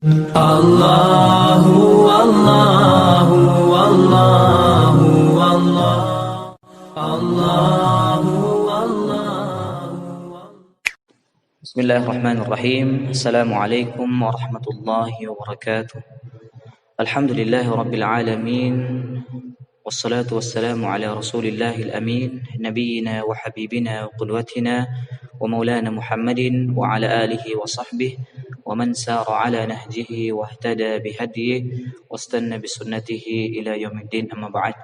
Allahu Allahu Allahu Allahu Allahu. Bismillahirrahmanirrahim. Assalamualaikum warahmatullahi wabarakatuh. Alhamdulillahi rabbil alamin. Wassalatu wassalamu ala rasulillahil amin. Nabiyyina wa habibina wa qudwatina wa maulana Muhammadin wa ala alihi wa sahbihi wa man sara ala nahjihi wa ihtada bihadihi wastanna bisunnatihi ila yaumiddin, amma ba'd.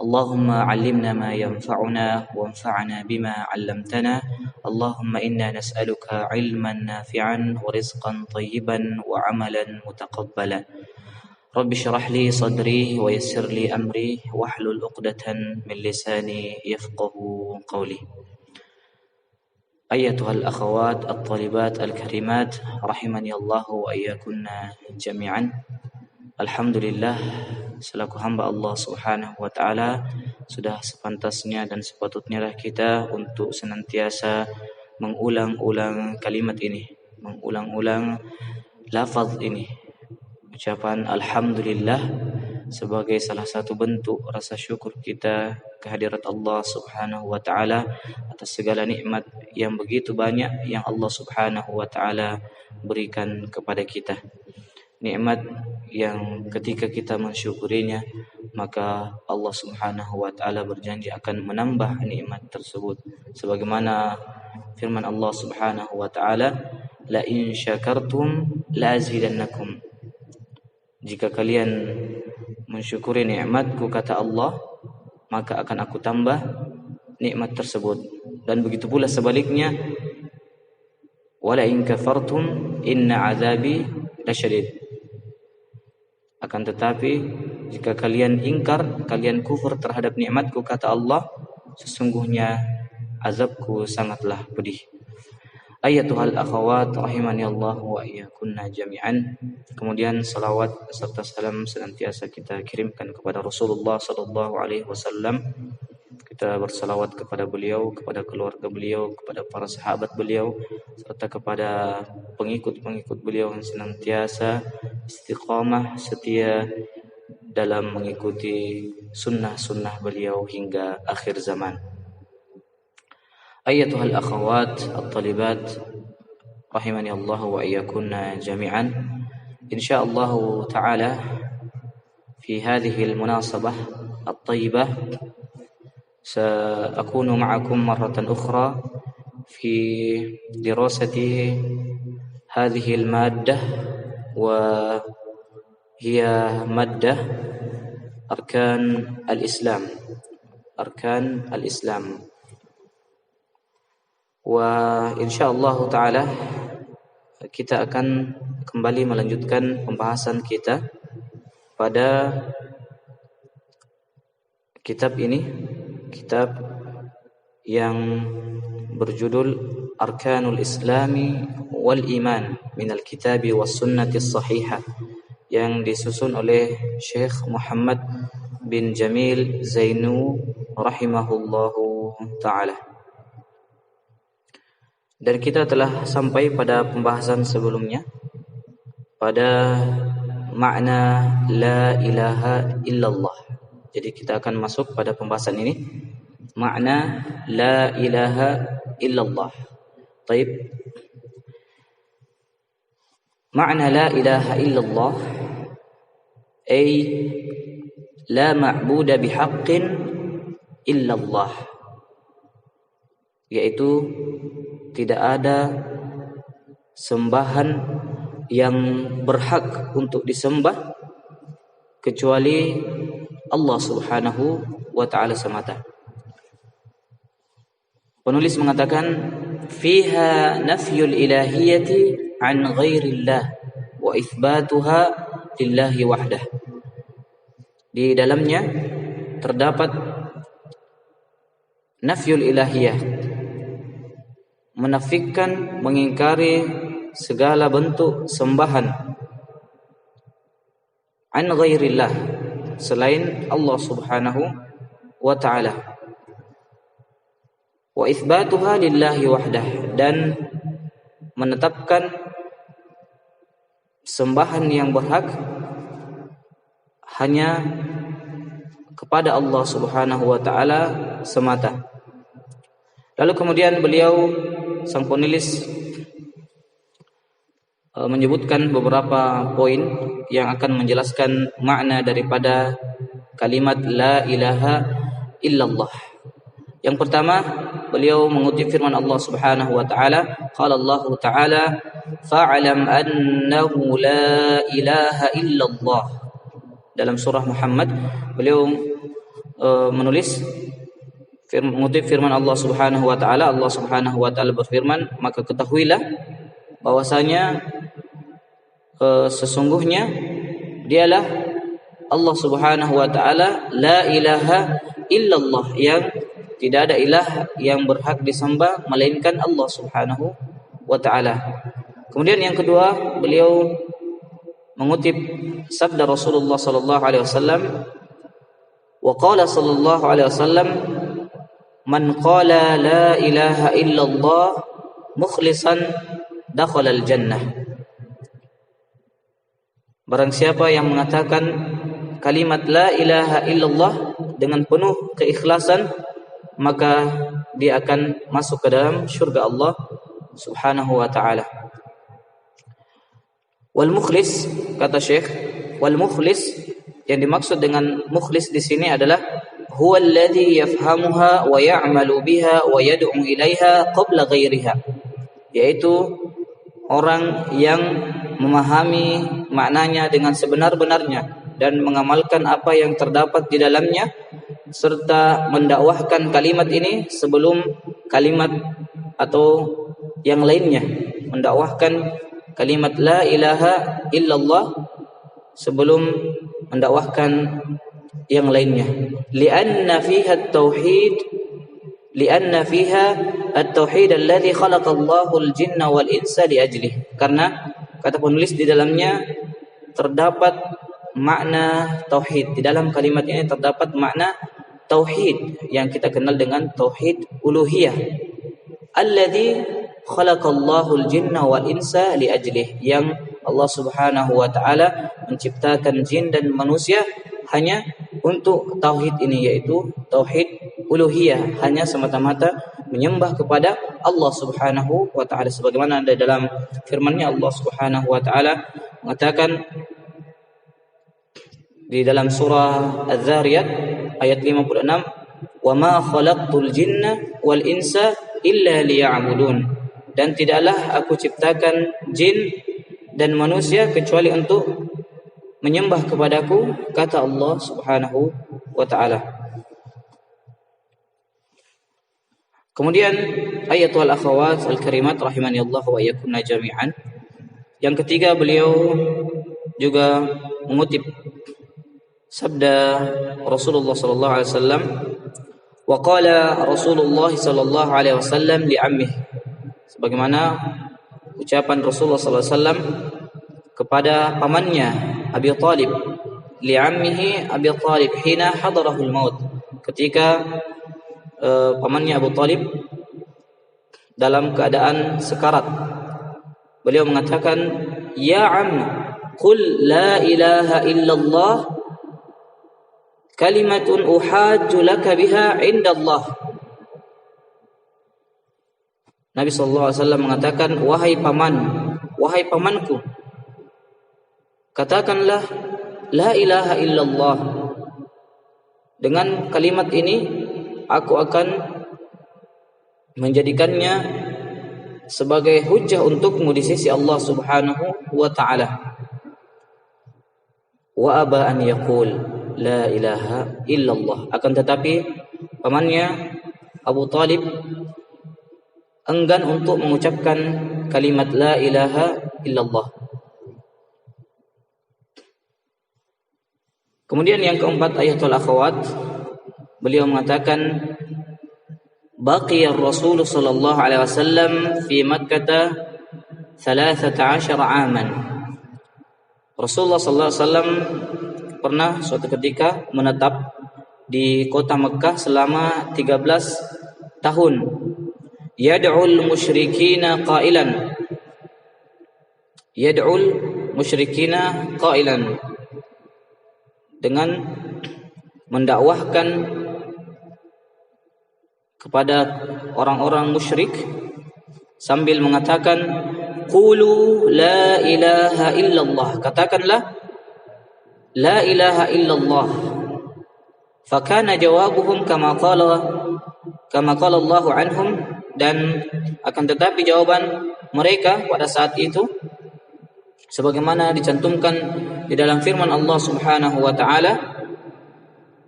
Allahumma 'allimna ma yanfa'una wanfa'na bima 'allamtana. Allahumma inna nas'aluka 'ilman nafi'an wa rizqan thayyiban wa 'amalan mutaqabbalan. Rabbi shrah li sadri wa yassir li amri wahlul 'uqdatan min lisani yafqahu qawli. Ayyatuhal akhawat at-talibat al-karimat rahimani Allah wa iyyakunna jami'an. Alhamdulillah, selaku hamba Allah Subhanahu wa taala, sudah sepantasnya dan sepatutnya kita untuk senantiasa mengulang-ulang kalimat ini, mengulang-ulang lafaz ini. Ucapan alhamdulillah sebagai salah satu bentuk rasa syukur kita kehadirat Allah Subhanahu wa taala atas segala nikmat yang begitu banyak yang Allah Subhanahu wa taala berikan kepada kita. Nikmat yang ketika kita mensyukurinya, maka Allah Subhanahu wa taala berjanji akan menambah nikmat tersebut. Sebagaimana firman Allah Subhanahu wa taala, la in syakartum la azidannakum. Jika kalian mensyukuri nikmatku, kata Allah, maka akan aku tambah nikmat tersebut. Dan begitu pula sebaliknya, wala in kafartum inna azabi lasyadid. Akan tetapi jika kalian ingkar, kalian kufur terhadap nikmatku, kata Allah, sesungguhnya azabku sangatlah pedih. Ayyatuhal akhawat rahimani Allah wa iyyakunna jami'an. Kemudian salawat serta salam senantiasa kita kirimkan kepada Rasulullah sallallahu alaihi wasallam. Kita bersalawat kepada beliau, kepada keluarga beliau, kepada para sahabat beliau, serta kepada pengikut-pengikut beliau yang senantiasa istiqamah setia dalam mengikuti sunnah-sunnah beliau hingga akhir zaman. Ayyatuhal akhawat at-talibat rahimani Allah wa iyyakunna jami'an. Insyaallah ta'ala fi hadhihi al-munasabah at-tayyibah سأكون معكم مرة أخرى في دراسة هذه المادة، وهي مادة أركان الإسلام. وإنشاءالله تعالى kita akan kembali melanjutkan pembahasan kita pada kitab ini, kitab yang berjudul Arkanul Islami wal Iman minal Kitabi was Sunnati Sahihah, yang disusun oleh Syekh Muhammad bin Jamil Zainu rahimahullahu ta'ala. Dan kita telah sampai pada pembahasan sebelumnya pada makna la ilaha illallah. Jadi kita akan masuk pada pembahasan ini, makna la ilaha illallah. Baik. Makna la ilaha illallah ay la ma'buda bihaqqin illallah, yaitu tidak ada sembahan yang berhak untuk disembah kecuali Allah Subhanahu wa ta'ala semata. Penulis mengatakan fiha nafyul ilahiyati an ghairillah wa itsbatuha lillahi wahdah. Di dalamnya terdapat nafyul ilahiyah, menafikan, mengingkari segala bentuk sembahan an ghairillah, selain Allah Subhanahu wa ta'ala, wa itsbatuha lillahi wahdah, dan menetapkan sembahan yang berhak hanya kepada Allah Subhanahu wa taala semata. Lalu kemudian beliau sang penulis menyebutkan beberapa poin yang akan menjelaskan makna daripada kalimat la ilaha illallah. Yang pertama, beliau mengutip firman Allah Subhanahu wa taala, qala Allah taala, fa'lam annahu la ilaha illallah. Dalam surah Muhammad, beliau mengutip firman Allah Subhanahu wa taala. Allah Subhanahu wa taala berfirman, maka ketahuilah bahwasanya sesungguhnya dialah Allah Subhanahu wa taala la ilaha illallah, yang tidak ada ilah yang berhak disembah melainkan Allah Subhanahu wa taala. Kemudian yang kedua, beliau mengutip sabda Rasulullah sallallahu alaihi wasallam, wa qala sallallahu alaihi wasallam, man qala la ilaha illallah mukhlishan dakhala al-jannah. Barang siapa yang mengatakan kalimat la ilaha illallah dengan penuh keikhlasan, maka dia akan masuk ke dalam syurga Allah Subhanahu wa taala. Wal mukhlis, kata Syekh, wal mukhlis, yang dimaksud dengan mukhlis di sini adalah huwa alladhi yafhamuha wa ya'malu biha wa yad'u ilaiha qabla ghairiha, yaitu orang yang memahami maknanya dengan sebenar-benarnya dan mengamalkan apa yang terdapat di dalamnya, serta mendakwahkan kalimat ini sebelum kalimat atau yang lainnya, mendakwahkan kalimat la ilaha illallah sebelum mendakwahkan yang lainnya. Lianna fiha at-tauhid alladhi khalaqallahu al-jinna wal insa li ajlihi. Karena kata penulis, di dalamnya terdapat makna tauhid. Di dalam kalimat ini terdapat makna tauhid yang kita kenal dengan tauhid uluhiyah. Alladzi khalaqallahu al-jinna wal insa li ajlih, yang Allah Subhanahu wa taala menciptakan jin dan manusia hanya untuk tauhid ini, yaitu tauhid uluhiyah, hanya semata-mata menyembah kepada Allah Subhanahu wa taala, sebagaimana ada dalam firman-Nya Allah Subhanahu wa taala mengatakan di dalam surah Az-Zariyat ayat 56, wa ma khalaqtul jinna wal insa illa liya'budun, dan tidaklah aku ciptakan jin dan manusia kecuali untuk menyembah kepadaku, kata Allah Subhanahu wa taala. Kemudian ayat wal akhawat al-karimat rahimani Allah wa iyyakunna jami'an. Yang ketiga, beliau juga mengutip sabda Rasulullah sallallahu alaihi wasallam, wa qala Rasulullah sallallahu alaihi wasallam li ammihi, sebagaimana ucapan Rasulullah sallallahu alaihi wasallam kepada pamannya Abi Thalib, li ammihi Abi Thalib hina hadarahul maut, ketika pamannya Abu Thalib dalam keadaan sekarat. Beliau mengatakan, ya ammi qul la ilaha illallah kalimatun uhajju laka biha indallah. Nabi sallallahu alaihi wasallam mengatakan, wahai paman, wahai pamanku, katakanlah la ilaha illallah. Dengan kalimat ini aku akan menjadikannya sebagai hujjah untukmu di sisi Allah Subhanahu wa ta'ala. Wa aba an yaqul la ilaha illallah. Akan tetapi pamannya Abu Thalib enggan untuk mengucapkan kalimat la ilaha illallah. Kemudian yang keempat, ayatul akhawat, beliau mengatakan, baqiya Rasul sallallahu alaihi wasallam fi Makkah 13 aman. Rasulullah sallallahu alaihi wasallam pernah suatu ketika menetap di kota Mekah selama 13 tahun. Yad'ul musyrikina qailan, yad'ul musyrikina qailan, dengan mendakwahkan kepada orang-orang musyrik sambil mengatakan qulu la ilaha illallah, katakanlah la ilaha illallah. Fakana jawabuhum kama qala Allah anhum, dan akan tetapi jawaban mereka pada saat itu sebagaimana dicantumkan di dalam firman Allah Subhanahu wa taala,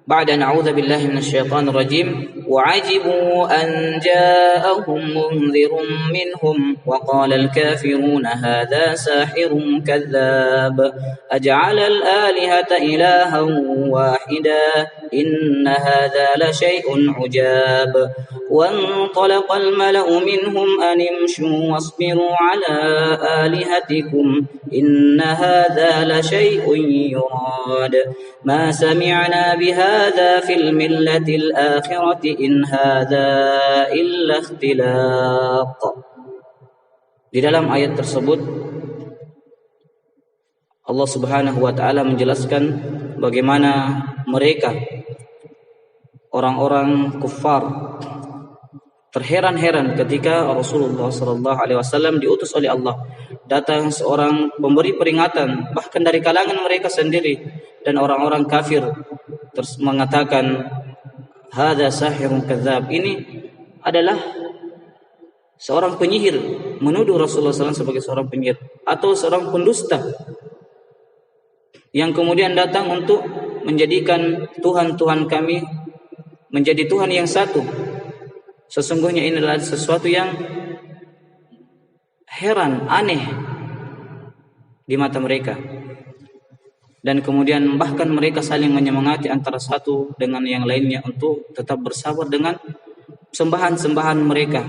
ba'da na'udzu billahi minasyaitonir rajim, wa'ajibu an ja'ahum munzirun minhum wa qala al-kafiruna hadza sahirun kadzdzab aj'ala al-alihata ilahan wahida inna hadza la syai'un 'ujab wa intalaqa al-mala'u minhum an imshu wasbiru 'ala alihatikum inna hadza la syai'un yurad ma sami'na bihadza fil millatil akhirati in hadza illa ikhtilaq. Di dalam ayat tersebut Allah Subhanahu wa taala menjelaskan bagaimana mereka orang-orang kufar terheran-heran ketika Rasulullah sallallahu alaihi wasallam diutus oleh Allah. Datang seorang pemberi peringatan bahkan dari kalangan mereka sendiri, dan orang-orang kafir terus mengatakan hadza sahirun kadzdzab, ini adalah seorang penyihir, menuduh Rasulullah SAW sebagai seorang penyihir atau seorang pendusta yang kemudian datang untuk menjadikan Tuhan-Tuhan kami menjadi Tuhan yang satu. Sesungguhnya ini adalah sesuatu yang heran, aneh di mata mereka. Dan kemudian bahkan mereka saling menyemangati antara satu dengan yang lainnya untuk tetap bersabar dengan sembahan-sembahan mereka.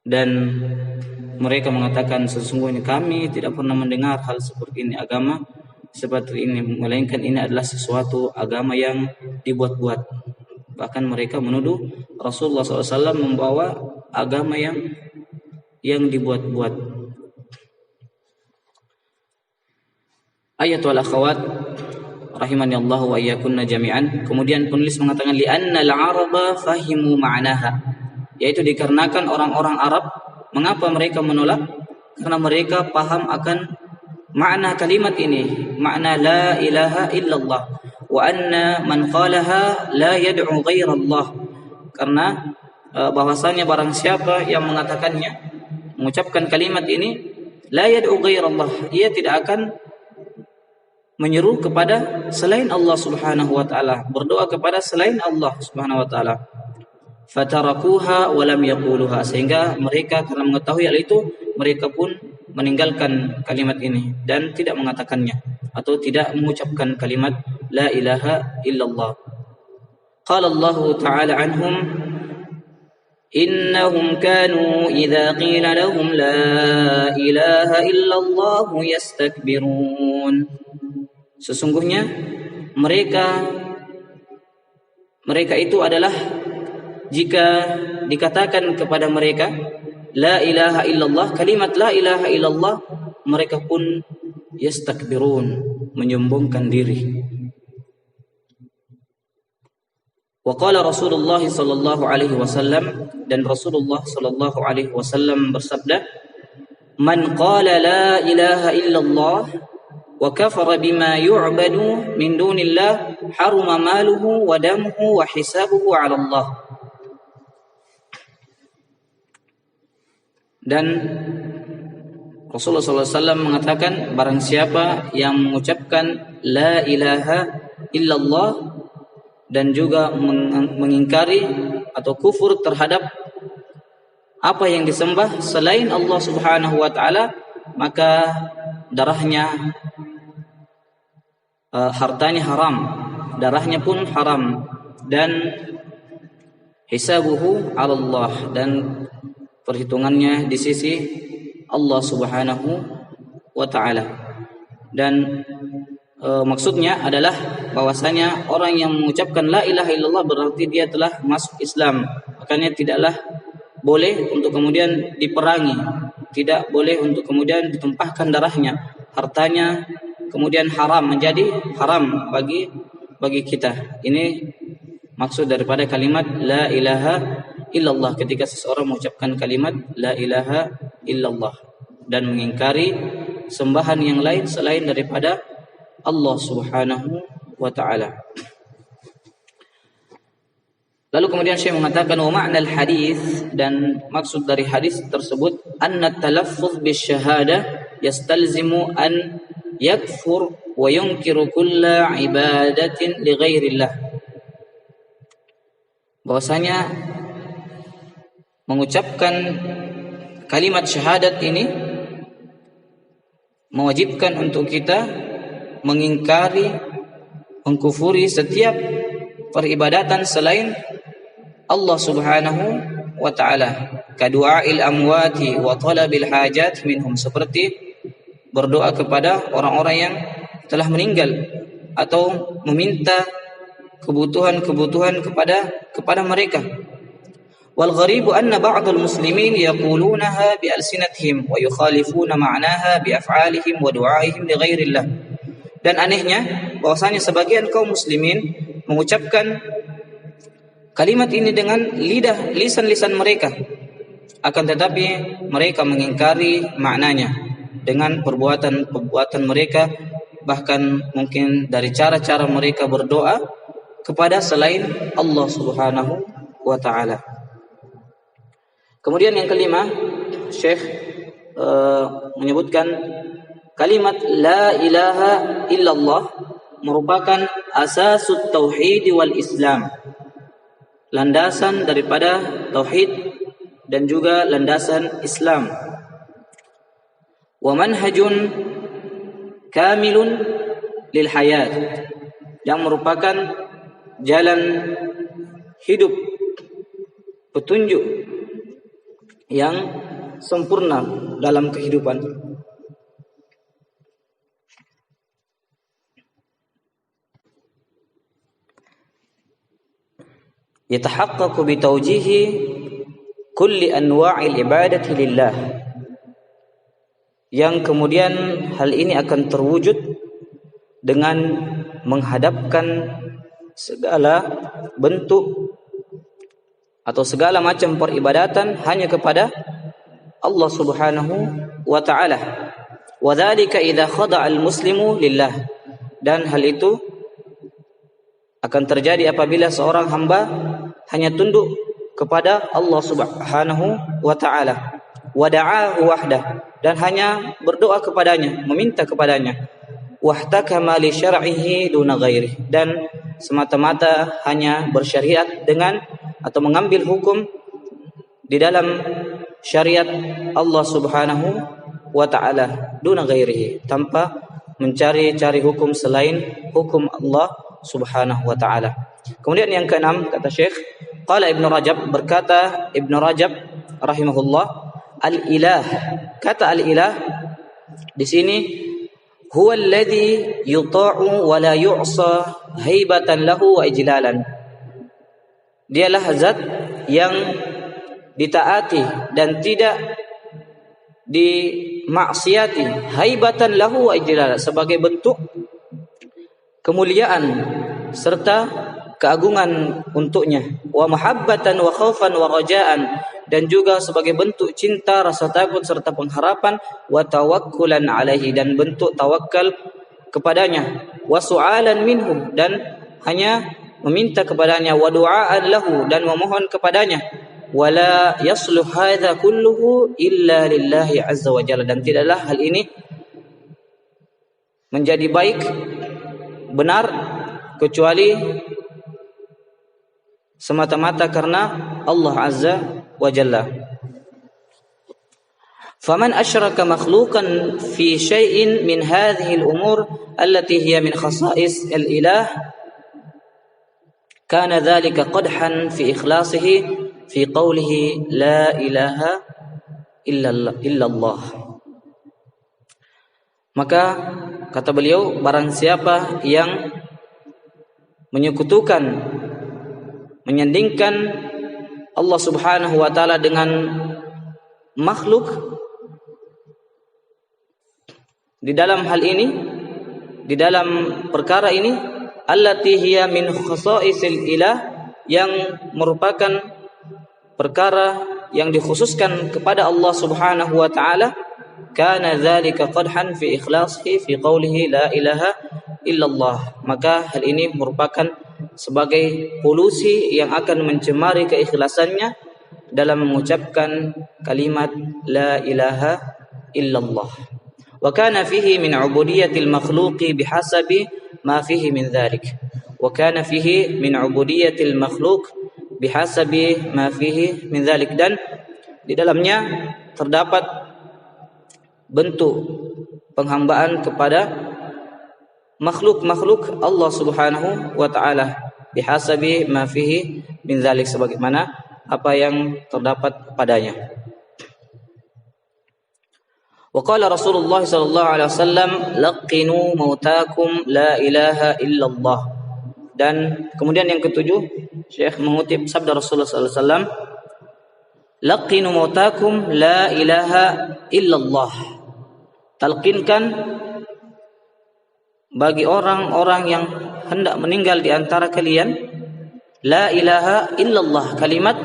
Dan mereka mengatakan sesungguhnya kami tidak pernah mendengar hal seperti ini, agama seperti ini, melainkan ini adalah sesuatu agama yang dibuat-buat. Bahkan mereka menuduh Rasulullah SAW membawa agama yang dibuat-buat. Ayat wal akhawat rahimani Allah wa iyyakunna jami'an. Kemudian penulis mengatakan li'anna al-araba fahimu ma'naha, yaitu dikarenakan orang-orang Arab, mengapa mereka menolak? Karena mereka paham akan makna kalimat ini, makna la ilaha illallah, wa anna man qalaha la yad'u ghairallah, karena bahwasanya barang siapa yang mengatakannya, mengucapkan kalimat ini la yad'u ghairallah, ia tidak akan menyeru kepada selain Allah Subhanahu wa taala, berdoa kepada selain Allah Subhanahu wa taala. Fatarakuha wa lam yaquluha, sehingga mereka karena mengetahui hal itu mereka pun meninggalkan kalimat ini dan tidak mengatakannya atau tidak mengucapkan kalimat la ilaha illallah. Qala Allah ta'ala anhum innahum kanu idza qila lahum la ilaha illallah yastakbirun. Sesungguhnya mereka itu adalah jika dikatakan kepada mereka la ilaha illallah, kalimat la ilaha illallah, mereka pun yastakbirun, menyombongkan diri. Wa qala Rasulullah sallallahu alaihi wasallam, dan Rasulullah sallallahu alaihi wasallam bersabda, man qala la ilaha illallah wa kafara bima yu'badu min dunillah haruma maluhu wa damuhu wa hisabuhu 'ala Allah. Dan Rasulullah SAW mengatakan barang siapa yang mengucapkan la ilaha illallah dan juga mengingkari atau kufur terhadap apa yang disembah selain Allah Subhanahu wa taala, maka darahnya, hartanya haram, darahnya pun haram, dan hisabuhu 'ala Allah, dan perhitungannya di sisi Allah Subhanahu wa taala. Dan maksudnya adalah bahwasanya orang yang mengucapkan la ilaha illallah berarti dia telah masuk Islam, makanya tidaklah boleh untuk kemudian diperangi tidak boleh untuk kemudian ditumpahkan darahnya, hartanya kemudian haram, menjadi haram bagi kita. Ini maksud daripada kalimat la ilaha illallah, ketika seseorang mengucapkan kalimat la ilaha illallah dan mengingkari sembahan yang lain selain daripada Allah Subhanahu wa taala. Lalu kemudian Syekh mengatakan wa ma'na al-hadis, dan maksud dari hadis tersebut anna talaffuz bisyahada yastalzimu an yakfur wa yunkiru kulla ibadatin li ghairillah. Bahwasanya mengucapkan kalimat syahadat ini mewajibkan untuk kita mengingkari, mengkufuri setiap peribadatan selain Allah Subhanahu wa taala, kadu'ail amwati wa talabil hajat minhum, seperti berdoa kepada orang-orang yang telah meninggal atau meminta kebutuhan-kebutuhan kepada mereka. Wal gharibu anna ba'dal muslimin yaqulunaha bi alsinatihim wa yukhalifuna ma'naha bi af'alihim wa du'aihim li ghairillah. Dan anehnya bahwasanya sebagian kaum muslimin mengucapkan kalimat ini dengan lisan-lisan mereka, akan tetapi mereka mengingkari maknanya dengan perbuatan mereka, bahkan mungkin dari cara-cara mereka berdoa kepada selain Allah Subhanahu wa taala. Kemudian yang kelima, Syekh menyebutkan kalimat la ilaha illallah merupakan asasut tauhid wal Islam, landasan daripada tauhid dan juga landasan Islam. Wa manhajun kamilun lil hayat, yang merupakan jalan hidup, petunjuk yang sempurna dalam kehidupan. Yatahaqqaqu bi tawjihi kulli anwa'il ibadati lillah, yang kemudian hal ini akan terwujud dengan menghadapkan segala bentuk atau segala macam peribadatan hanya kepada Allah Subhanahu wa taala. Wa dzalika idza khada'a al-muslimu lillah, dan hal itu akan terjadi apabila seorang hamba hanya tunduk kepada Allah Subhanahu wa taala, wa da'ahu wahdah, dan hanya berdoa kepadanya, meminta kepadanya, wahtakama li syar'ihi duna ghairihi, dan semata-mata hanya bersyariat dengan atau mengambil hukum di dalam syariat Allah Subhanahu wa taala duna ghairihi, tanpa mencari-cari hukum selain hukum Allah Subhanahu wa taala. Kemudian yang keenam, kata Syekh, qala Ibnu Rajab, berkata Ibnu Rajab rahimahullah, al-ilah, kata al-ilah di sini huwa alladhi yuta'u wa la yu'sa haibatan lahu wa ijlalan. Dialah zat yang ditaati dan tidak dimaksiati, haibatan lahu wa ijlalan, sebagai bentuk kemuliaan serta keagungan untuknya, wa mahabbatan wa khaufan wa rajaan, dan juga sebagai bentuk cinta, rasa takut serta pengharapan, wa tawakkulan alaihi, dan bentuk tawakal kepadanya, wa su'alan minhu, dan hanya meminta kepadanya, wa du'aan lahu, dan memohon kepadanya, wala yasluh hadza kulluhu illa lillahi azza wa jalla, dan tidaklah hal ini menjadi baik, benar, kecuali semata-mata karena Allah azza wa jalla. Faman asyraka makhluqan fi syai'in min hadhihi al-umur allati hiya min khasa'is al-ilah kana dhalika qadhan fi ikhlasihi fi qawlihi la ilaha illallah. Maka kata beliau, barang siapa yang menyekutukan, menyandingkan Allah Subhanahu wa taala dengan makhluk, di dalam hal ini, di dalam perkara ini, allati hiya min khasaisil ilah, yang merupakan perkara yang dikhususkan kepada Allah Subhanahu wa taala, kana dzalika qadhan fi ikhlasihi fi qawlihi la ilaha illallah, maka hal ini merupakan sebagai polusi yang akan mencemari keikhlasannya dalam mengucapkan kalimat la ilaha illallah. Wa kana fihi min ubudiyatil makhluqi bihasabi ma fihi min dzalik. Wa kana fihi min ubudiyatil makhluq bihasabi ma fihi min dzalik, dan di dalamnya terdapat bentuk penghambaan kepada makhluk-makhluk Allah Subhanahu wa taala bihasabi ma fihi min dzalik, sebagaimana apa yang terdapat padanya. Wa qala Rasulullah sallallahu alaihi wasallam laqinu mautakum la ilaha illallah. Dan kemudian yang ketujuh, Syekh mengutip sabda Rasulullah sallallahu alaihi wasallam, laqinu mautakum la ilaha illallah. Talqinkan bagi orang-orang yang hendak meninggal di antara kalian la ilaha illallah, kalimat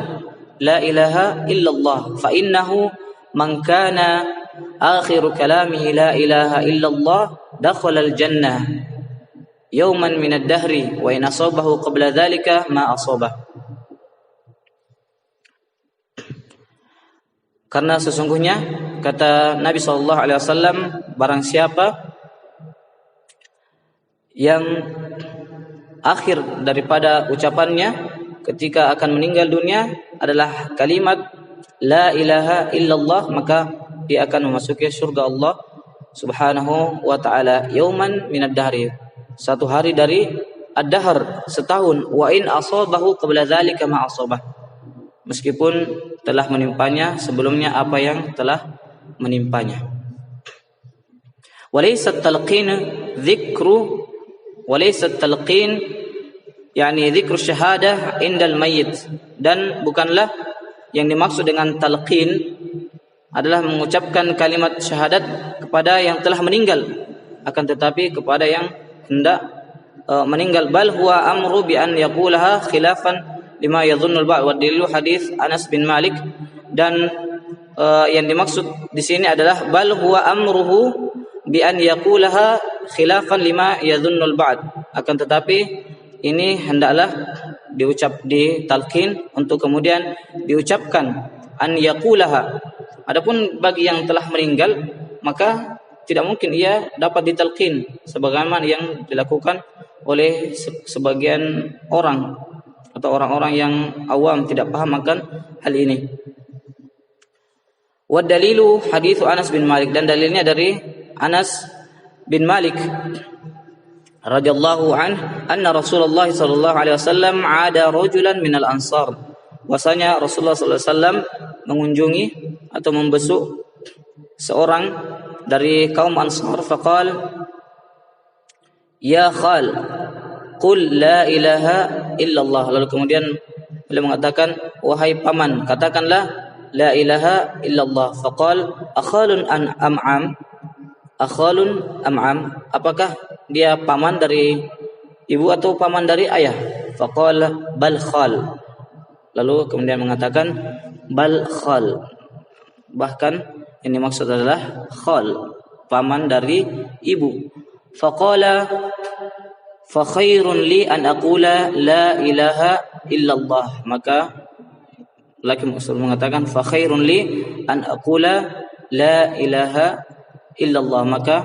la ilaha illallah, fa innahu man kana akhiru kalamihi la ilaha illallah dakhala al-jannah yawman min ad-dahri wa in asabahu qabla dhalika ma asabah. Karena sesungguhnya kata Nabi sallallahu alaihi wasallam, barang siapa yang akhir daripada ucapannya ketika akan meninggal dunia adalah kalimat la ilaha illallah, maka dia akan memasuki surga Allah Subhanahu wa taala yauman minad dahri, satu hari dari ad-dahr, setahun, wa in asabahu qabla dzalika ma asabah, meskipun telah menimpanya sebelumnya apa yang telah menimpanya. Walaysa talqin dzikru walaysa talqin yakni dzikru syahadah indal mayyit, dan bukanlah yang dimaksud dengan talqin adalah mengucapkan kalimat syahadat kepada yang telah meninggal, akan tetapi kepada yang hendak meninggal. Bal huwa amru bi an yaqulaha khilafan lima yadhunnul ba'd, wa dalilu hadis Anas bin Malik, dan yang dimaksud di sini adalah bal huwa amruhu bi an yaqulaha khilafan lima yadhunnul ba'd, akan tetapi ini hendaklah diucap di talqin untuk kemudian diucapkan an yaqulaha. Adapun bagi yang telah meninggal maka tidak mungkin ia dapat ditalqin sebagaimana yang dilakukan oleh sebagian orang atau orang-orang yang awam tidak paham akan hal ini. Wa dalilu hadits Anas bin Malik, dan dalilnya dari Anas bin Malik radhiyallahu anna Rasulullah sallallahu alaihi wasallam ada rajulan minal ansar, bahwasanya Rasulullah sallallahu alaihi wasallam mengunjungi atau membesuk seorang dari kaum Ansar, faqal ya khal qul la ilaha illallah, lalu kemudian beliau mengatakan wahai paman, katakanlah la ilaha illallah. Faqal akhalun am'am, akhalun am'am, apakah dia paman dari ibu atau paman dari ayah? Faqala bal khal, lalu kemudian mengatakan bal khal, bahkan yang dimaksud adalah khal, paman dari ibu. Faqala fa khairun li an aqula la ilaha illallah, maka laki mengatakan fa khairun li an aqula la ilaha illallah, maka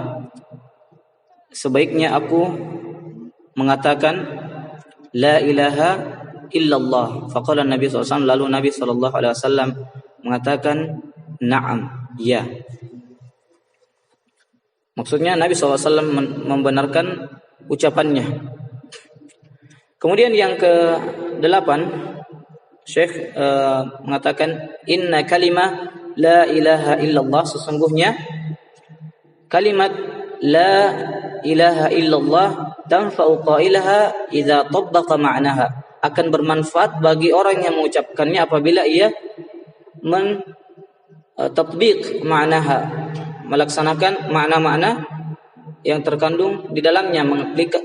sebaiknya aku mengatakan la ilaha illallah. Faqala Nabi SAW, lalu Nabi SAW mengatakan na'am, ya. Maksudnya Nabi SAW membenarkan ucapannya. Kemudian yang ke-8, Syekh mengatakan inna kalimah la ilaha illallah, sesungguhnya kalimat la ilaha illallah tanfa'u qailaha idza tabbaqa ma'naha, akan bermanfaat bagi orang yang mengucapkannya apabila ia tatbiq ma'naha, melaksanakan makna-makna yang terkandung di dalamnya,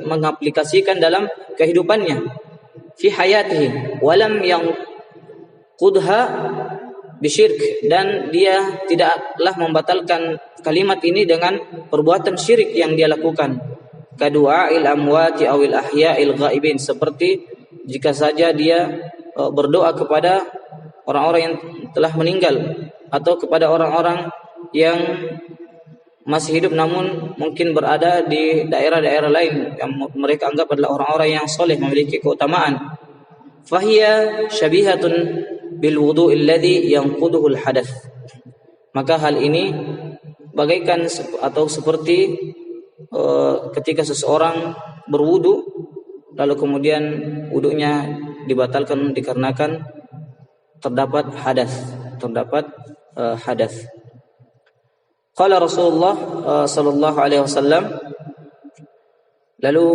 mengaplikasikan dalam kehidupannya, fi hayatihi walam yang qudha bisyirk, dan dia tidaklah membatalkan kalimat ini dengan perbuatan syirik yang dia lakukan. Kadu'ail amwati awil ahya'il ghaibin, seperti jika saja dia berdoa kepada orang-orang yang telah meninggal atau kepada orang-orang yang masih hidup namun mungkin berada di daerah-daerah lain yang mereka anggap adalah orang-orang yang soleh, memiliki keutamaan. Fahiya syabihatun bil wudu'il ladzi yanquduhu al hadath. Maka hal ini bagaikan atau seperti ketika seseorang berwudu lalu kemudian wudunya dibatalkan dikarenakan terdapat hadas. Qala Rasulullah sallallahu alaihi wasallam, lalu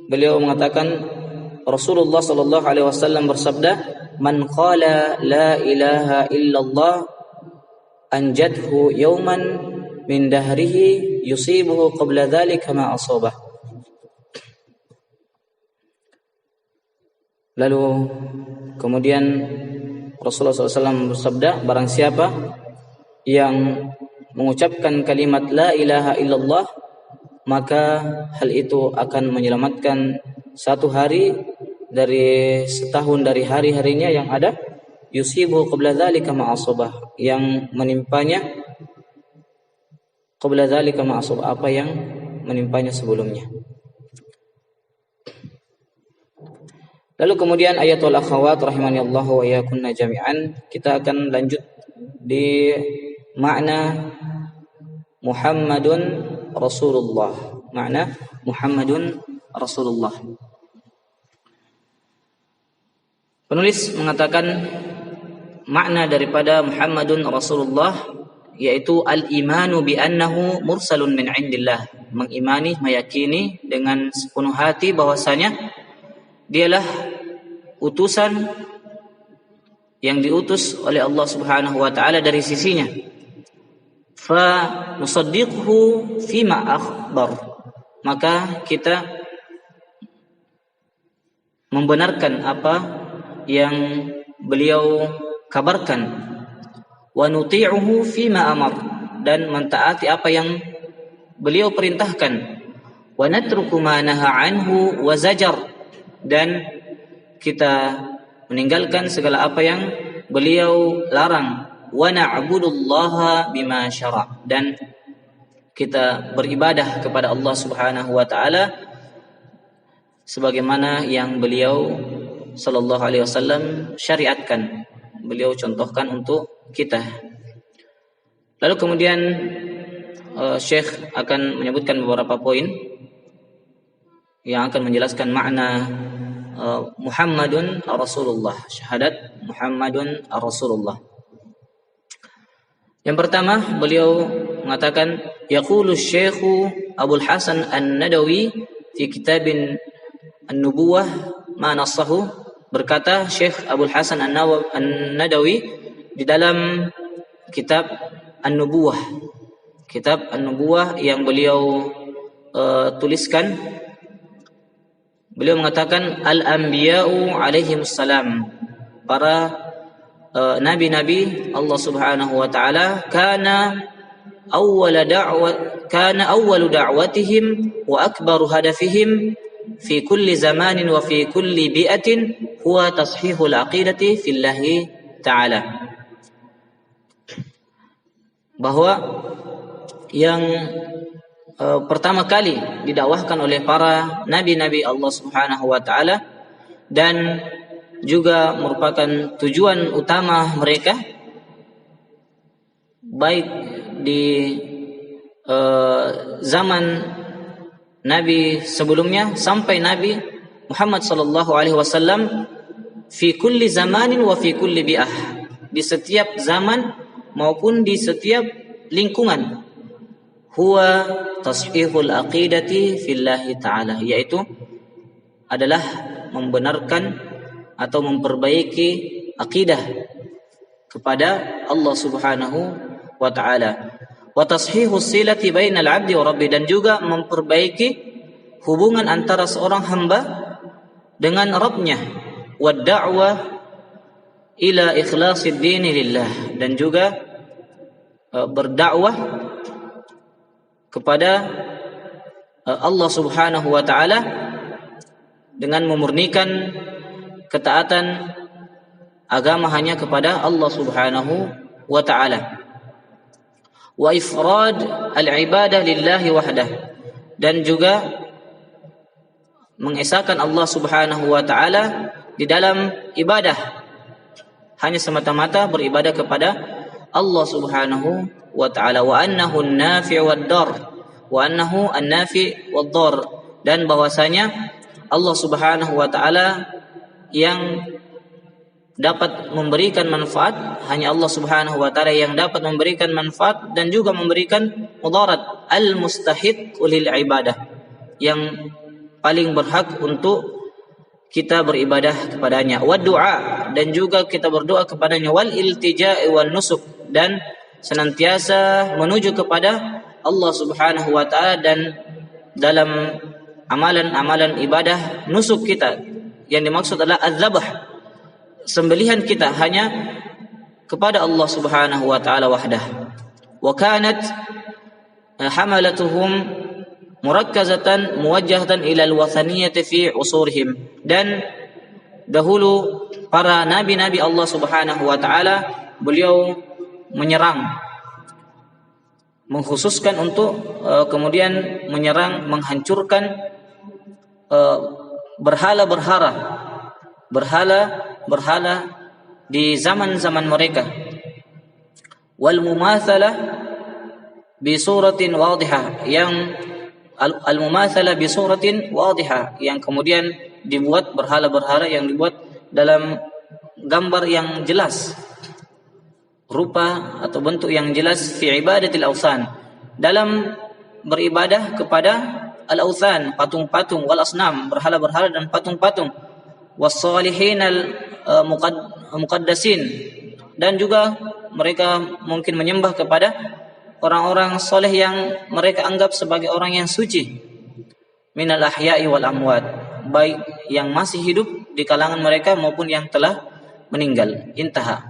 beliau mengatakan, Rasulullah sallallahu alaihi wasallam bersabda, man qala la ilaha illallah anjadhu yawman min dahrihi yusibuhu qabla dhalika ma asabah. Lalu kemudian Rasulullah SAW bersabda, barang siapa yang mengucapkan kalimat la ilaha illallah, maka hal itu akan menyelamatkan satu hari dari setahun dari hari-harinya yang ada, yusibu qabla dzalika ma asabah, yang menimpanya qabla dzalika ma asabah, apa yang menimpanya sebelumnya. Lalu kemudian ayatul akhawat rahimani Allah wa iyyakunna jami'an, kita akan lanjut di makna Muhammadun Rasulullah. Makna Muhammadun Rasulullah. Penulis mengatakan makna daripada Muhammadun Rasulullah yaitu al-imanu bi annahu mursalun min indillah, mengimani, meyakini dengan sepenuh hati bahwasanya dialah utusan yang diutus oleh Allah Subhanahu wa taala dari sisinya. Fa nusaddiquhu fima akhbar, maka kita membenarkan apa yang beliau kabarkan. Wa nuti'uhu fima amar, dan mentaati apa yang beliau perintahkan. Wa natruku ma naha anhu wa zajar, dan kita meninggalkan segala apa yang beliau larang. Wa na'budullaha bima syara', dan kita beribadah kepada Allah Subhanahu wa taala sebagaimana yang beliau sallallahu alaihi wasallam syariatkan, beliau contohkan untuk kita. Lalu kemudian Syekh akan menyebutkan beberapa poin yang akan menjelaskan makna Muhammadun Rasulullah, syahadat Muhammadun Rasulullah. Yang pertama, beliau mengatakan, yaqulu Syekhu Abdul Hasan An-Nadawi fi kitabin An-Nubuwah ma nassahu, berkata Syekh Abdul Hasan An-Nadawi di dalam kitab An-Nubuwah, kitab An-Nubuwah yang beliau tuliskan. Beliau mengatakan al-anbiya'u alaihimussalam, para nabi-nabi Allah Subhanahu wa taala, kana awwalu da'watihim wa akbaru hadafihim fi kulli zamanin wa fi kulli bi'atin huwa tashihul aqidati fillahi ta'ala. Bahwa yang pertama kali didakwahkan oleh para nabi-nabi Allah Subhanahu wa taala dan juga merupakan tujuan utama mereka baik di zaman nabi sebelumnya sampai Nabi Muhammad sallallahu alaihi wasallam, fi kulli zamanin wa fi kulli bi'ah, di setiap zaman maupun di setiap lingkungan. Huwa tashihul aqidati fillahi ta'ala, yaitu adalah membenarkan atau memperbaiki akidah kepada Allah Subhanahu wa taala. wa tashihus silati bainal 'abdi wa rabbi, dan juga memperbaiki hubungan antara seorang hamba dengan Rabbnya, wa da'wah ila ikhlasid dini lillah, dan juga berdakwah kepada Allah Subhanahu wa taala dengan memurnikan ketaatan agama hanya kepada Allah Subhanahu wa taala. Wa ifrad al-ibadah lillahi wahdah, dan juga mengesahkan Allah Subhanahu wa taala di dalam ibadah, hanya semata-mata beribadah kepada Allah Subhanahu wa taala. Wa annahu an-nafi' wad-dar, wa annahu an-nafi' wad-dar, dan bahwasanya Allah Subhanahu wa taala yang dapat memberikan manfaat, hanya Allah Subhanahu wa taala yang dapat memberikan manfaat dan juga memberikan mudarat. Al-mustahiq lil ibadah, yang paling berhak untuk kita beribadah kepadanya. Wa du'a, dan juga kita berdoa kepadanya. Wal iltija'i wan nusuk, dan senantiasa menuju kepada Allah Subhanahu wa taala, dan dalam amalan-amalan ibadah nusuk kita, yang dimaksud adalah az-zabh, sembelihan kita hanya kepada Allah Subhanahu wa taala wahdah. Wa kanat hamalatuhum murakkazatan muwajjahatan ila al-wathaniyyati fi usurihim, dan dahulu para nabi-nabi Allah Subhanahu wa taala beliau menyerang, mengkhususkan untuk kemudian menyerang, menghancurkan berhala di zaman-zaman mereka. Wal mumatsalah bi suratin wadihah, yang al-mumatsalah bi suratin wadihah, yang kemudian dibuat berhala-berhala yang dibuat dalam gambar yang jelas, rupa atau bentuk yang jelas, fi ibadatil awsan, dalam beribadah kepada al-awsan, patung-patung, wal asnam, berhala-berhala dan patung-patung, was-salihin al-muqaddasin, dan juga mereka mungkin menyembah kepada orang-orang soleh yang mereka anggap sebagai orang yang suci, minal ahya'i wal amwat, baik yang masih hidup di kalangan mereka maupun yang telah meninggal. Intaha.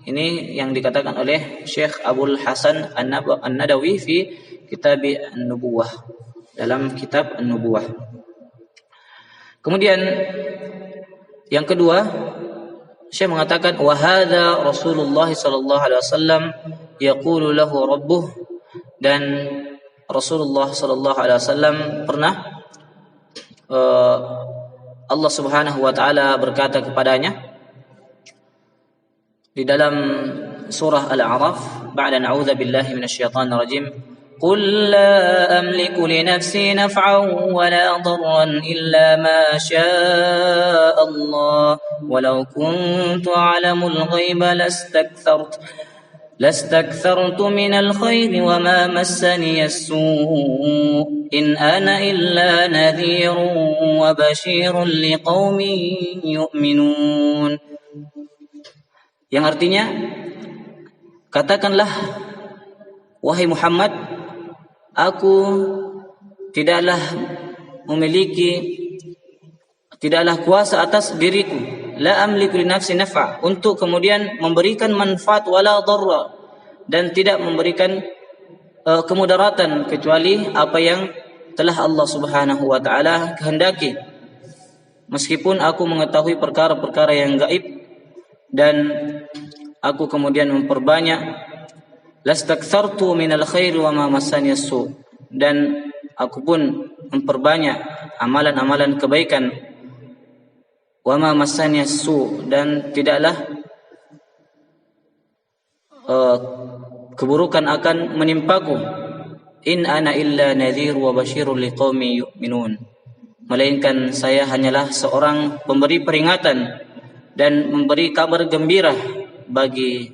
Ini yang dikatakan oleh Syekh Abdul Hasan An-Nadawi fi Kitab An-Nubuwah, dalam kitab An-Nubuwah. Kemudian yang kedua, Syekh mengatakan wa hadza Rasulullah sallallahu alaihi wasallam yaqulu lahu rabbuh, dan Rasulullah sallallahu alaihi wasallam pernah Allah Subhanahu wa taala berkata kepadanya di dalam surah Al-A'raf, ba'da na'udzu billahi minasyaitonir rajim, qul la amliku li nafsi naf'an wa la darran illa ma syaa Allah walau kuntu a'lamul ghaiba لاستكثرت من الخير وما مسني السوء إن أنا إلا نذير وبشير لقوم يؤمنون. Yang artinya, katakanlah wahai Muhammad, aku tidaklah kuasa atas diriku, la amliku li nafsi naf'a, untuk kemudian memberikan manfaat, wala dharra, dan tidak memberikan kemudaratan, kecuali apa yang telah Allah Subhanahu wa taala kehendaki. Meskipun aku mengetahui perkara-perkara yang gaib, dan aku kemudian memperbanyak, lastakthartu minal khair wa ma massani as-su, dan aku pun memperbanyak amalan-amalan kebaikan, wa ma massani as-su, dan tidaklah keburukan akan menimpaku. In ana illa nadhir wa basyirul liqaumi yu'minun, melainkan saya hanyalah seorang pemberi peringatan dan memberi kabar gembira bagi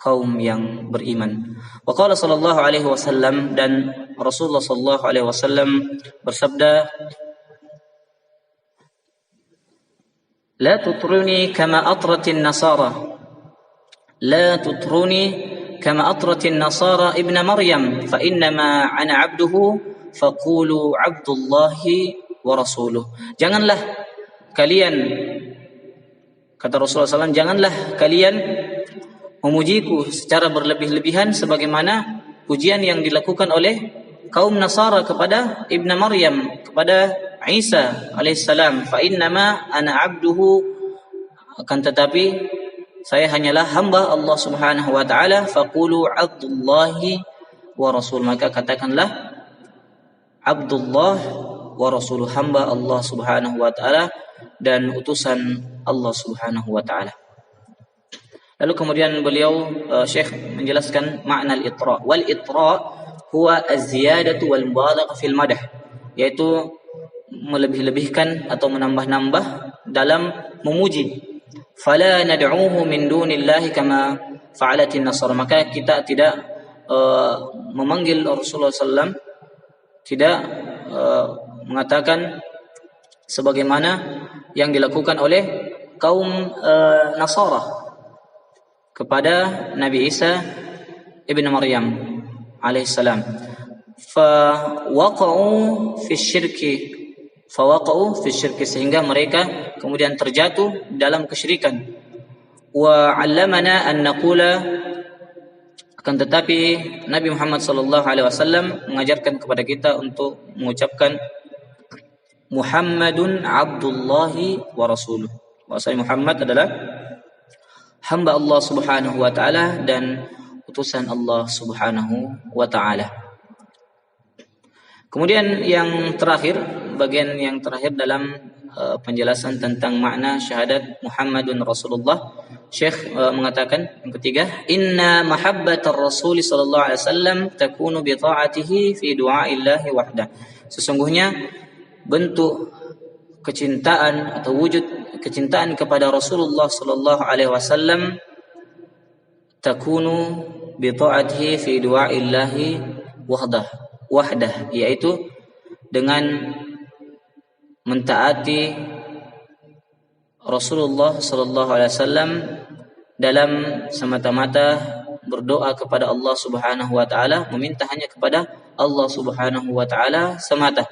kaum yang beriman. Wa qala sallallahu alaihi wasallam, dan Rasulullah sallallahu alaihi wasallam bersabda, la tutruni kama atratin nasara, la tutruni kama atratin nasara ibn Maryam fa innama ana 'abduhu faqulu 'abdullahi wa rasuluh. Janganlah kalian, kata Rasulullah SAW, janganlah kalian memujiku secara berlebih-lebihan sebagaimana pujian yang dilakukan oleh kaum Nasara kepada Ibn Maryam, kepada Isa alaihissalam. Fa innama ana 'abduhu, akan tetapi saya hanyalah hamba Allah Subhanahu wa taala. Faqulu 'abdullahi wa rasul, maka katakanlah Abdullah wa rasuluh, hamba Allah Subhanahu wa taala dan utusan Allah Subhanahu wa taala. Lalu kemudian beliau Syekh menjelaskan makna al-itra. Wal itra huwa az-ziyadatu wal mubalaghah fil madah, yaitu melebih-lebihkan atau menambah-nambah dalam memuji. Fala nad'uhu min dunillahi kama fa'alatin nasara, maka kita tidak memanggil Rasulullah SAW, tidak mengatakan sebagaimana yang dilakukan oleh kaum Nasara kepada Nabi Isa ibn Maryam alaihissalam. Fawaqa'u fi syirki, sehingga mereka kemudian terjatuh dalam kesyirikan. Wa 'allamana an naqula, akan tetapi Nabi Muhammad sallallahu alaihi wasallam mengajarkan kepada kita untuk mengucapkan Muhammadun Abdullahi wa rasuluh. Bahwasanya Muhammad adalah hamba Allah Subhanahu wa taala dan utusan Allah Subhanahu wa taala. Kemudian yang terakhir, bagian yang terakhir dalam penjelasan tentang makna syahadat Muhammadun Rasulullah, Syekh mengatakan yang ketiga, inna mahabbatar Rasul sallallahu alaihi wasallam takunu bi ta'atihi fi du'a'illahi wahdah. Sesungguhnya bentuk kecintaan atau wujud kecintaan kepada Rasulullah sallallahu alaihi wasallam takunu bi ta'atihi fi du'a'illahi wahdah, yaitu dengan mentaati Rasulullah sallallahu alaihi wasallam dalam semata-mata berdoa kepada Allah Subhanahu wa taala, meminta hanya kepada Allah Subhanahu wa taala semata.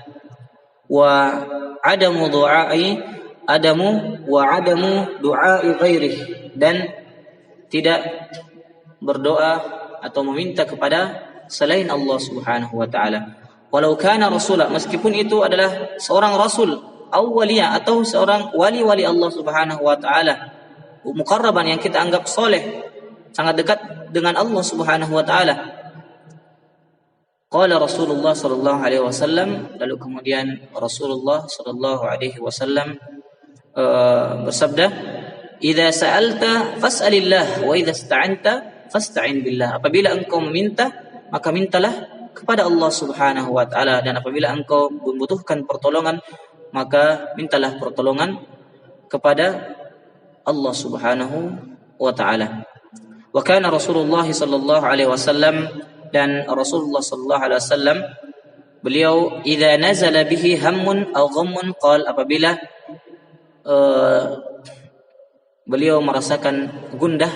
Wa adamu du'ai ghairih, dan tidak berdoa atau meminta kepada selain Allah Subhanahu wa taala. Walau kana rasula, meskipun itu adalah seorang rasul, awliya atau seorang wali-wali Allah Subhanahu wa taala, muqarraban yang kita anggap soleh, sangat dekat dengan Allah Subhanahu wa taala. Qala Rasulullah sallallahu alaihi wasallam, lalu kemudian Rasulullah sallallahu alaihi wasallam bersabda, "Idza sa'alta fas'alillah wa idza ista'anta fasta'in billah." Apabila engkau meminta, maka mintalah kepada Allah Subhanahu wa taala, dan apabila engkau membutuhkan pertolongan, maka mintalah pertolongan kepada Allah Subhanahu wa taala. Wa kana Rasulullah sallallahu alaihi wasallam, dan Rasulullah sallallahu alaihi wasallam beliau idza nazala bihi hammun aw ghammun qala, apabila beliau merasakan gundah,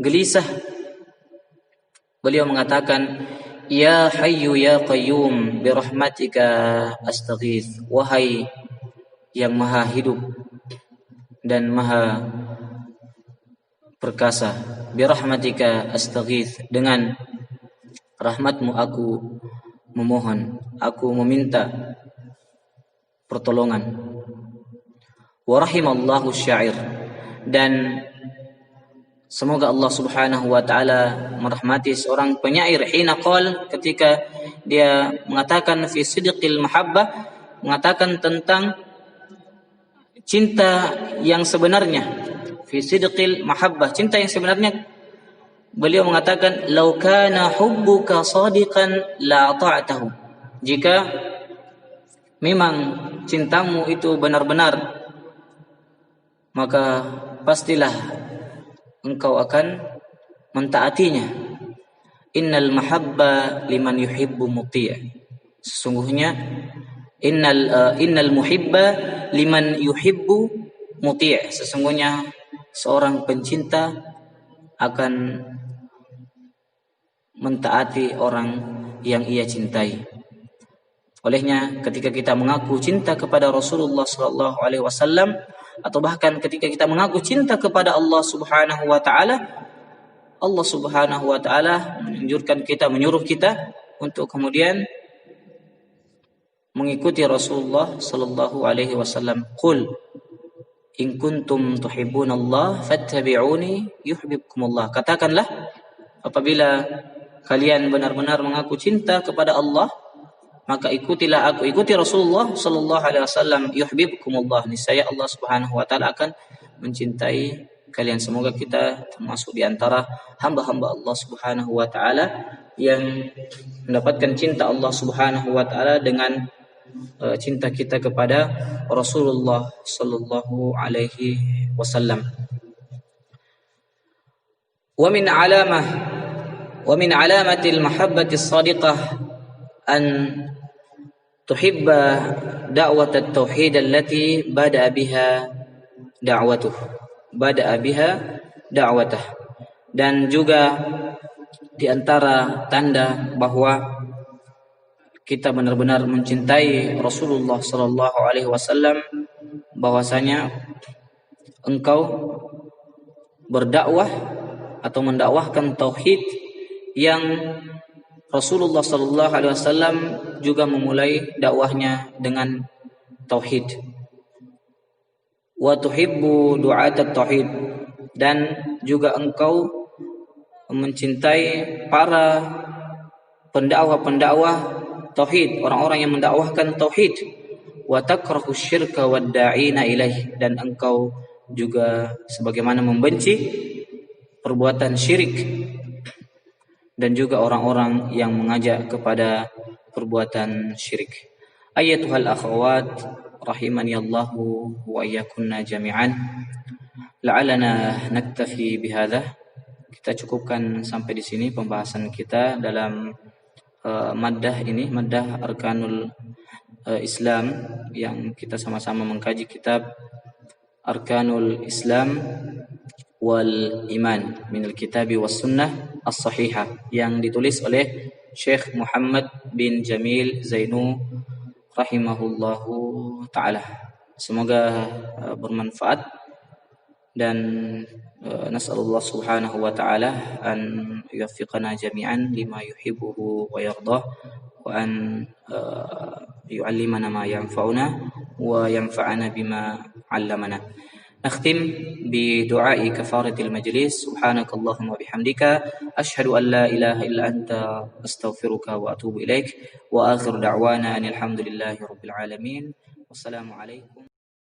gelisah, beliau mengatakan, Ya Hayyu Ya Qayyum birahmatika astaghith, wahai yang maha hidup dan maha perkasa, birahmatika astaghith, dengan rahmatmu aku memohon, aku meminta pertolongan. Wa rahimallahu syair, dan semoga Allah Subhanahu wa taala merahmati seorang penyair, hina qal, ketika dia mengatakan fi sidqil mahabbah, mengatakan tentang cinta yang sebenarnya, fi sidqil mahabbah, cinta yang sebenarnya, beliau mengatakan, "Lau kana hubbuka shadiqan la ata'tahu." Jika memang cintamu itu benar-benar, maka pastilah engkau akan mentaatinya. Innal mahabba liman yuhibbu muti'. Sesungguhnya innal muhibba liman yuhibbu muti'. Sesungguhnya seorang pencinta akan mentaati orang yang ia cintai. Olehnya ketika kita mengaku cinta kepada Rasulullah sallallahu alaihi wasallam atau bahkan ketika kita mengaku cinta kepada Allah Subhanahu wa taala, Allah Subhanahu wa taala menyuruh kita untuk kemudian mengikuti Rasulullah sallallahu alaihi wasallam. Qul in kuntum tuhibbunallah fattabi'uni yuhibbukumullah. Katakanlah, apabila kalian benar-benar mengaku cinta kepada Allah, maka ikutilah aku, ikuti Rasulullah sallallahu alaihi wasallam, yuhibbukumullah. Niscaya Allah Subhanahu wa taala akan mencintai kalian. Semoga kita termasuk di antara hamba-hamba Allah Subhanahu wa taala yang mendapatkan cinta Allah Subhanahu wa taala dengan cinta kita kepada Rasulullah sallallahu alaihi wasallam. Wa min alamatil mahabbatis shadiqah an tuhibba da'wat at-tauhid allati bada'a biha da'watah. Dan juga di antara tanda bahwa kita benar-benar mencintai Rasulullah sallallahu alaihi wasallam, bahwasanya engkau berdakwah atau mendakwahkan tauhid yang Rasulullah sallallahu alaihi wasallam juga memulai dakwahnya dengan tauhid. Wa tuhibbu du'at at-tauhid, dan juga engkau mencintai para pendakwah tauhid, orang-orang yang mendakwahkan tauhid. Wa takrahu syirka wad da'ina ilaih, dan engkau juga sebagaimana membenci perbuatan syirik dan juga orang-orang yang mengajak kepada perbuatan syirik. Ayatuhal akhawat rahimani Allahu wa iyyakunna jami'an. La'alana naktafi bihadza. Kita cukupkan sampai di sini pembahasan kita dalam maddah ini, maddah arkanul Islam, yang kita sama-sama mengkaji kitab Arkanul Islam wal Iman minal Kitabi was Sunnah as-Sahihah yang ditulis oleh Syekh Muhammad bin Jamil Zainu rahimahullahu taala. Semoga bermanfaat, dan nas'alullah subhanahu wa ta'ala an yuwaffiqana jami'an lima yuhibbuhu wa yardah, wa an yu'allimana ma yanfa'una wa yanfa'ana bima 'allamana. نختم بدعاء كفارة المجلس. سبحانك اللهم وبحمدك أشهد أن لا إله إلا أنت أستغفرك وأتوب إليك، وآخر دعوانا أن الحمد لله رب العالمين، والسلام عليكم.